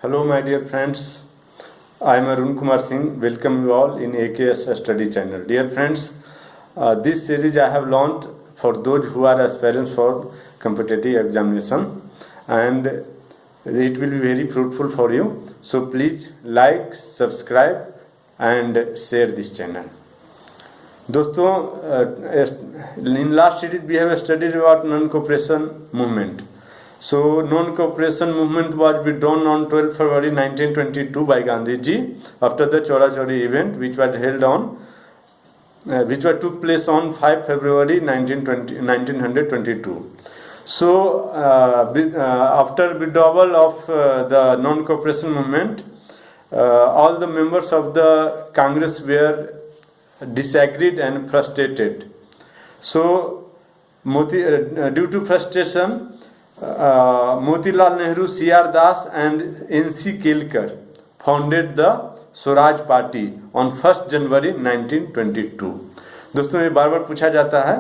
Hello, my dear friends. I am Arun Kumar Singh. Welcome you all in AKS Study Channel. Dear friends, this series I have launched for those who are aspirants for competitive examination, and it will be very fruitful for you. So please like, subscribe, and share this channel. दोस्तों, in last series we have studied about non-cooperation movement. So, non-cooperation movement was withdrawn on 12 February 1922 by Gandhi ji after the Chora Chori event, which was held on, took place on 5 February 1922. So, after withdrawal of the non-cooperation movement, all the members of the Congress were disagreed and frustrated. So, due to frustration, Motilal Nehru, C.R. Das and N.C. Kelkar founded the Swaraj party on 1 जनवरी 1922. दोस्तों, ये बार बार पूछा जाता है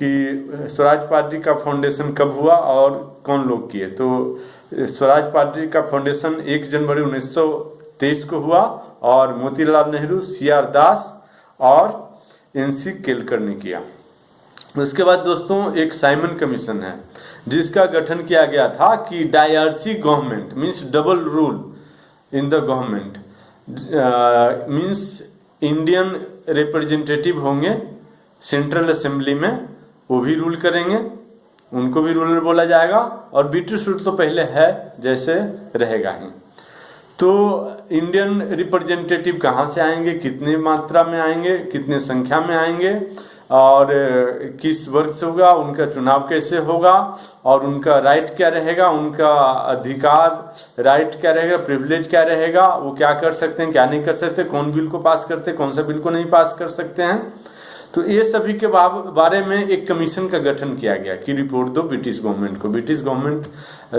कि Swaraj party का foundation कब हुआ और कौन लोग किए. तो स्वराज पार्टी का फाउंडेशन 1 जनवरी 1923 को हुआ और मोतीलाल नेहरू, C.R. दास और N.C. केलकर ने किया. उसके बाद दोस्तों एक साइमन कमीशन है जिसका गठन किया गया था कि diarchy government means double rule in the government, means Indian representative होंगे सेंट्रल असेंबली में, वो भी रूल करेंगे, उनको भी रूलर बोला जाएगा, और ब्रिटिश रूल तो पहले है जैसे रहेगा ही. तो इंडियन रिप्रेजेंटेटिव कहाँ से आएंगे, कितनी मात्रा में आएंगे, कितने संख्या में आएंगे और किस वर्ग से होगा, उनका चुनाव कैसे होगा और उनका राइट क्या रहेगा, उनका अधिकार राइट क्या रहेगा, प्रिविलेज क्या रहेगा, वो क्या कर सकते हैं, क्या नहीं कर सकते, कौन बिल को पास करते हैं, कौन सा बिल को नहीं पास कर सकते हैं. तो ये सभी के बारे में एक कमीशन का गठन किया गया कि रिपोर्ट दो ब्रिटिश गवर्नमेंट को. ब्रिटिश गवर्नमेंट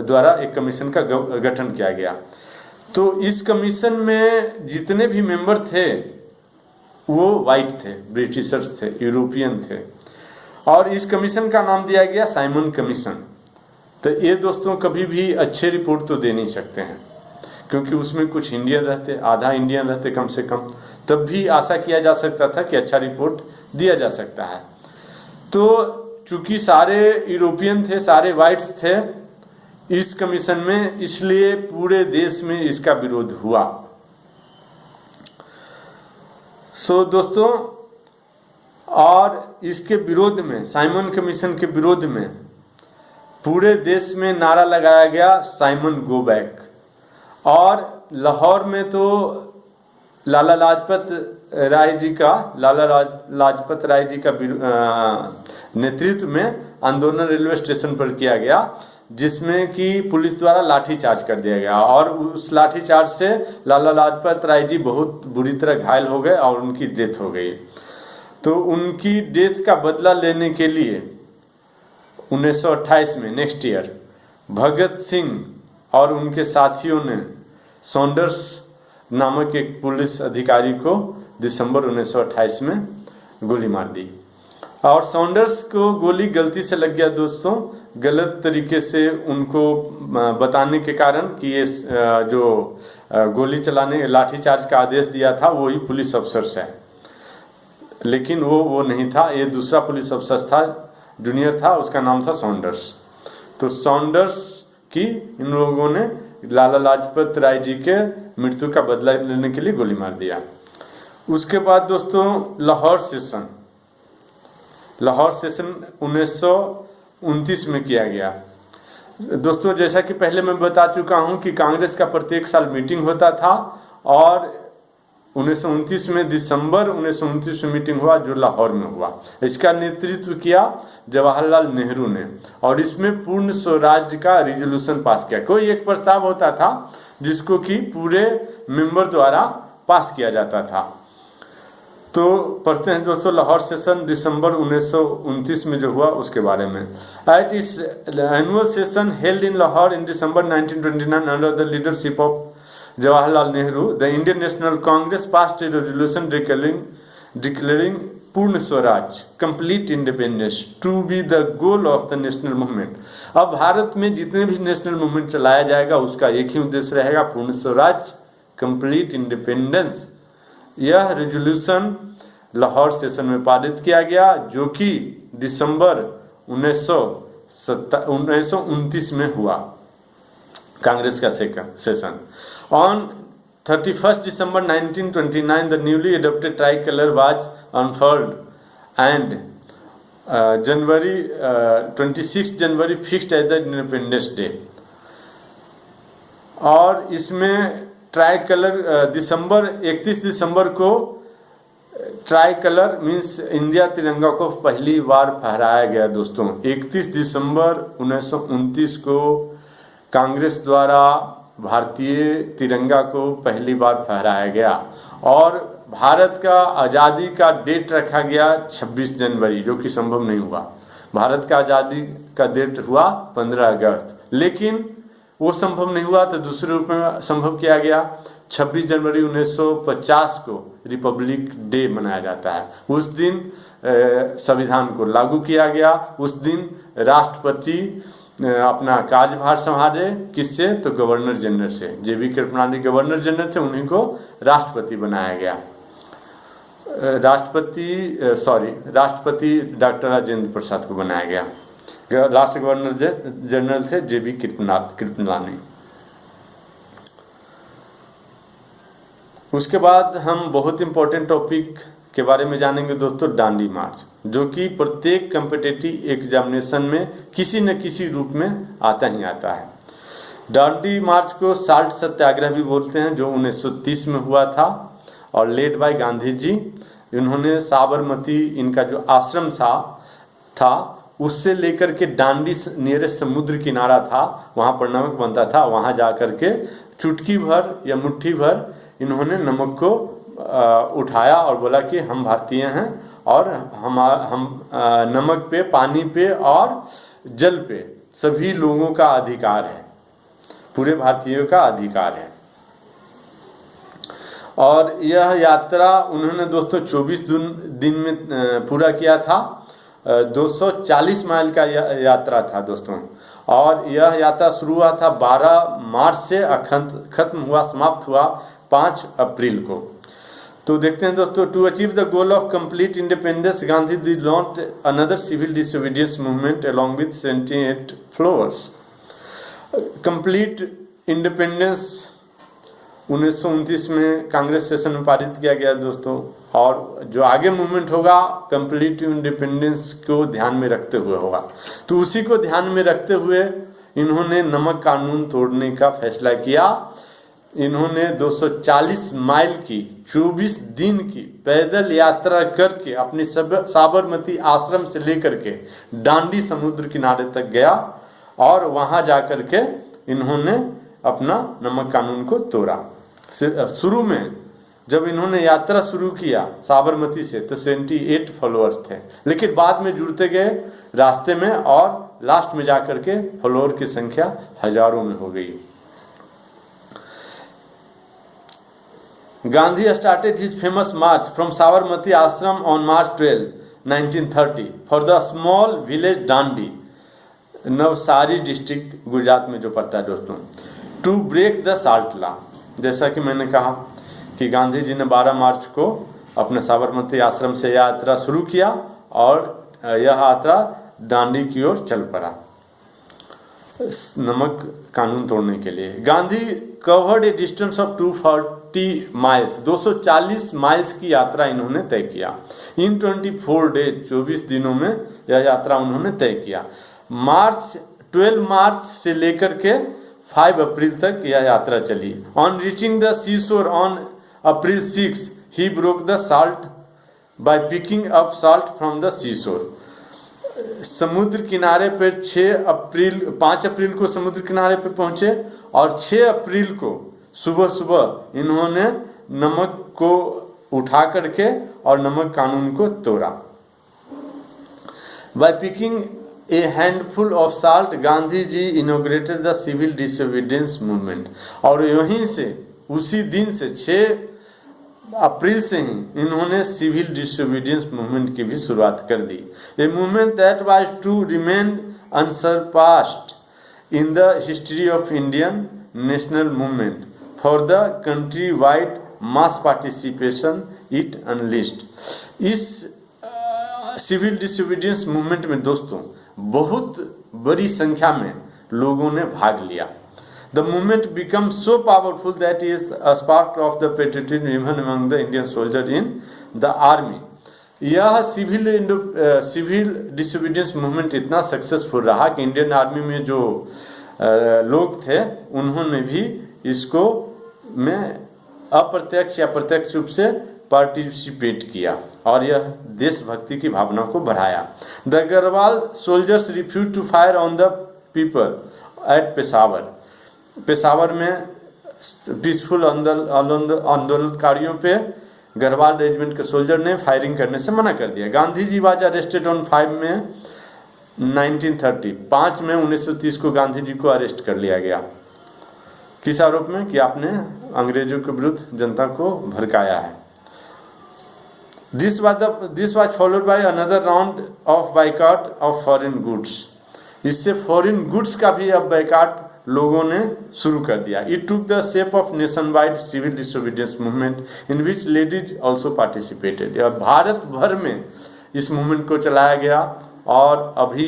द्वारा एक कमीशन का गठन किया गया. तो इस कमीशन में जितने भी मेंबर थे वो वाइट थे, ब्रिटिशर्स थे, यूरोपियन थे, और इस कमीशन का नाम दिया गया साइमन कमीशन. तो ये दोस्तों कभी भी अच्छे रिपोर्ट तो दे नहीं सकते हैं क्योंकि उसमें कुछ इंडियन रहते, आधा इंडियन रहते कम से कम, तब भी आशा किया जा सकता था कि अच्छा रिपोर्ट दिया जा सकता है. तो चूंकि सारे यूरोपियन थे, सारे वाइट्स थे इस कमीशन में, इसलिए पूरे देश में इसका विरोध हुआ. सो दोस्तों, और इसके विरोध में, साइमन कमीशन के विरोध में पूरे देश में नारा लगाया गया साइमन गो बैक. और लाहौर में तो लाला लाजपत राय जी का नेतृत्व में आंदोलन रेलवे स्टेशन पर किया गया जिसमें कि पुलिस द्वारा लाठीचार्ज कर दिया गया, और उस लाठीचार्ज से लाला लाजपत राय जी बहुत बुरी तरह घायल हो गए और उनकी डेथ हो गई. तो उनकी डेथ का बदला लेने के लिए 1928 में, नेक्स्ट ईयर, भगत सिंह और उनके साथियों ने सॉन्डर्स नामक एक पुलिस अधिकारी को दिसंबर 1928 में गोली मार दी. और सॉन्डर्स को गोली गलती से लग गया दोस्तों, गलत तरीके से उनको बताने के कारण कि ये जो गोली चलाने, लाठीचार्ज का आदेश दिया था वही पुलिस अफसर है, लेकिन वो नहीं था, ये दूसरा पुलिस अफसर था, जूनियर था, उसका नाम था सॉन्डर्स. तो सॉन्डर्स की इन लोगों ने लाला लाजपत राय जी के मृत्यु का बदला लेने के लिए गोली मार दिया. उसके बाद दोस्तों लाहौर सेशन 1929 में किया गया. दोस्तों, जैसा कि पहले मैं बता चुका हूं कि कांग्रेस का प्रत्येक साल मीटिंग होता था और 1929 में, दिसंबर 1929 में मीटिंग हुआ जो लाहौर में हुआ. इसका नेतृत्व किया जवाहरलाल नेहरू ने, और इसमें पूर्ण स्वराज का रिजोल्यूशन पास किया. कोई एक प्रस्ताव होता था जिसको कि पूरे मेंबर द्वारा पास किया जाता था. तो पढ़ते हैं दोस्तों लाहौर सेशन दिसंबर 1929 में जो हुआ उसके बारे में. At its annual session held in Lahore in December 1929 under the leadership of Jawaharlal Nehru, the Indian National Congress passed a resolution declaring Purna Swaraj, complete independence to be the goal of the national movement. अब भारत में जितने भी नेशनल मूवमेंट चलाया जाएगा उसका एक ही उद्देश्य रहेगा, पूर्ण स्वराज, कंप्लीट इंडिपेंडेंस। यह रेजोल्यूशन लाहौर सेशन में पारित किया गया, जो कि दिसंबर 1929 में हुआ, कांग्रेस का session. On 31st December 1929 the newly adopted tricolor was unfurled and 26 January fixed as the Independence Day। और इसमें ट्राई कलर 31 दिसंबर को ट्राई कलर मीन्स इंडिया तिरंगा को पहली बार फहराया गया दोस्तों। 31 दिसंबर 1929 को कांग्रेस द्वारा भारतीय तिरंगा को पहली बार फहराया गया और भारत का आज़ादी का डेट रखा गया 26 जनवरी, जो कि संभव नहीं हुआ। भारत का आज़ादी का डेट हुआ 15 अगस्त, लेकिन वो संभव नहीं हुआ तो दूसरे रूप में संभव किया गया। 26 जनवरी 1950 को रिपब्लिक डे मनाया जाता है। उस दिन संविधान को लागू किया गया। उस दिन राष्ट्रपति अपना कार्यभार संभाले, किससे? तो गवर्नर जनरल से। जे.बी. कृपलानी गवर्नर जनरल थे, उन्हीं को राष्ट्रपति बनाया गया। राष्ट्रपति डॉक्टर राजेंद्र प्रसाद को बनाया गया। लास्ट गवर्नर जनरल थे जे.बी. कृपलानी। उसके बाद हम बहुत इंपॉर्टेंट टॉपिक के बारे में जानेंगे दोस्तों, डांडी मार्च, जो कि प्रत्येक कॉम्पिटिटिव एग्जामिनेशन में किसी न किसी रूप में आता ही आता है। डांडी मार्च को साल्ट सत्याग्रह भी बोलते हैं, जो 1930 में हुआ था और लेड बाय गांधी जी। इन्होंने साबरमती, इनका जो आश्रम था उससे लेकर के डांडी नियरेस्ट समुद्र किनारा था, वहाँ पर नमक बनता था, वहाँ जा कर के चुटकी भर या मुट्ठी भर इन्होंने नमक को उठाया और बोला कि हम भारतीय हैं और हम नमक पे, पानी पे और जल पे सभी लोगों का अधिकार है, पूरे भारतीयों का अधिकार है। और यह यात्रा उन्होंने दोस्तों 24 दिन में पूरा किया था। 240 माइल का यात्रा था दोस्तों। और यह यात्रा शुरू हुआ था 12 मार्च से, खत्म हुआ, समाप्त हुआ 5 अप्रैल को। तो देखते हैं दोस्तों, to achieve the goal of complete independence Gandhi ji launch another civil disobedience movement along with 78 followers. Complete independence 1929 में कांग्रेस सेशन में पारित किया गया दोस्तों। और जो आगे मूवमेंट होगा कंप्लीट इंडिपेंडेंस को ध्यान में रखते हुए होगा। तो उसी को ध्यान में रखते हुए इन्होंने नमक कानून तोड़ने का फैसला किया। इन्होंने 240 माइल की 24 दिन की पैदल यात्रा करके अपनी साबरमती आश्रम से लेकर के डांडी समुद्र किनारे तक गया और वहां जाकर के इन्होंने अपना नमक कानून को तोड़ा। शुरू में जब इन्होंने यात्रा शुरू किया साबरमती से तो 78 फॉलोअर्स थे, लेकिन बाद में जुड़ते गए रास्ते में और लास्ट में जाकर के फॉलोअर की संख्या हजारों में हो गई। Gandhi started his famous march from Sabarmati Ashram on March 12, 1930 for the small village Dandi, Navsari district Gujarat में जो पड़ता है दोस्तों, to break the salt law. जैसा कि मैंने कहा कि गांधी जी ने 12 मार्च को अपने साबरमती आश्रम से यात्रा शुरू किया और यह यात्रा डांडी की ओर चल पड़ा नमक कानून तोड़ने के लिए। Gandhi covered A distance of 240 miles, 240 miles की यात्रा इन्होंने तय किया। इन 24 डेज, 24 दिनों में यह यात्रा उन्होंने तय किया। 12 मार्च से लेकर के 5 अप्रैल तक यह यात्रा चली। On reaching the sea shore on April 6 he broke the salt by picking up salt from the sea shore. समुद्र किनारे पर 5 अप्रैल को समुद्र किनारे पर पहुंचे और 6 अप्रैल को सुबह सुबह इन्होंने नमक को उठा करके और नमक कानून को तोड़ा। By picking a handful of salt Gandhi ji inaugurated the civil disobedience movement. और यहीं से उसी दिन से 6 अप्रैल से ही इन्होंने सिविल डिसोबीडियंस मूवमेंट की भी शुरुआत कर दी। A movement that was to remain unsurpassed in the history of Indian national movement for the country wide mass participation it enlist. इस सिविल डिसोबीडियंस मूवमेंट में दोस्तों बहुत बड़ी संख्या में लोगों ने भाग लिया। The movement became so powerful that it sparked of the patriotism even among the Indian soldiers in the army. यह सिविल डिसोबीडियंस मूवमेंट इतना सक्सेसफुल रहा कि इंडियन आर्मी में जो लोग थे उन्होंने भी इसको में अप्रत्यक्ष या प्रत्यक्ष रूप से पार्टिसिपेट किया और यह देशभक्ति की भावना को बढ़ाया। The Garhwal soldiers refused to fire on the people at Peshawar. Peshawar में पीसफुल आंदोलनकारियों पे गढ़वाल रेजिमेंट के सोल्जर ने फायरिंग करने से मना कर दिया। Gandhi ji was arrested on 5 May 1930। 5 May 1930 को गांधी जी को अरेस्ट कर लिया गया। किस आरोप में कि आपने अंग्रेजों के विरुद्ध जनता को भड़काया है। This was followed by another round of boycott of foreign goods. इससे फॉरेन गुड्स का भी अब बाइकआउट लोगों ने शुरू कर दिया। It took the shape of nationwide civil disobedience movement in which ladies also participated. Bharat भर में इस मूवमेंट को चलाया गया और अभी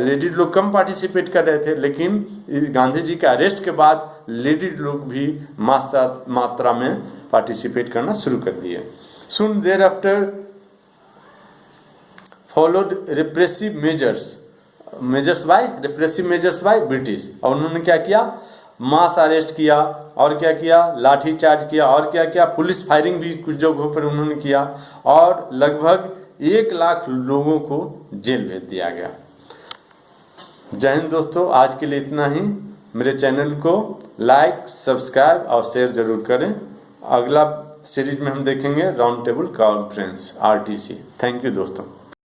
लेडीज लोग कम पार्टिसिपेट कर रहे थे, लेकिन गांधी जी के अरेस्ट के बाद लेडीज लोग भी मात्रा में पार्टिसिपेट करना शुरू कर दिए। Soon thereafter followed repressive measures by British। और उन्होंने क्या किया, मास अरेस्ट किया और क्या किया, लाठी चार्ज किया और क्या किया, पुलिस फायरिंग भी कुछ जगहों पर उन्होंने किया और लगभग 1 लाख लोगों को जेल भेज दिया गया। जय हिंद दोस्तों, आज के लिए इतना ही। मेरे चैनल को लाइक, सब्सक्राइब और शेयर जरूर करें। अगला सीरीज में हम देखेंगे round table conference RTC। Thank you दोस्तों।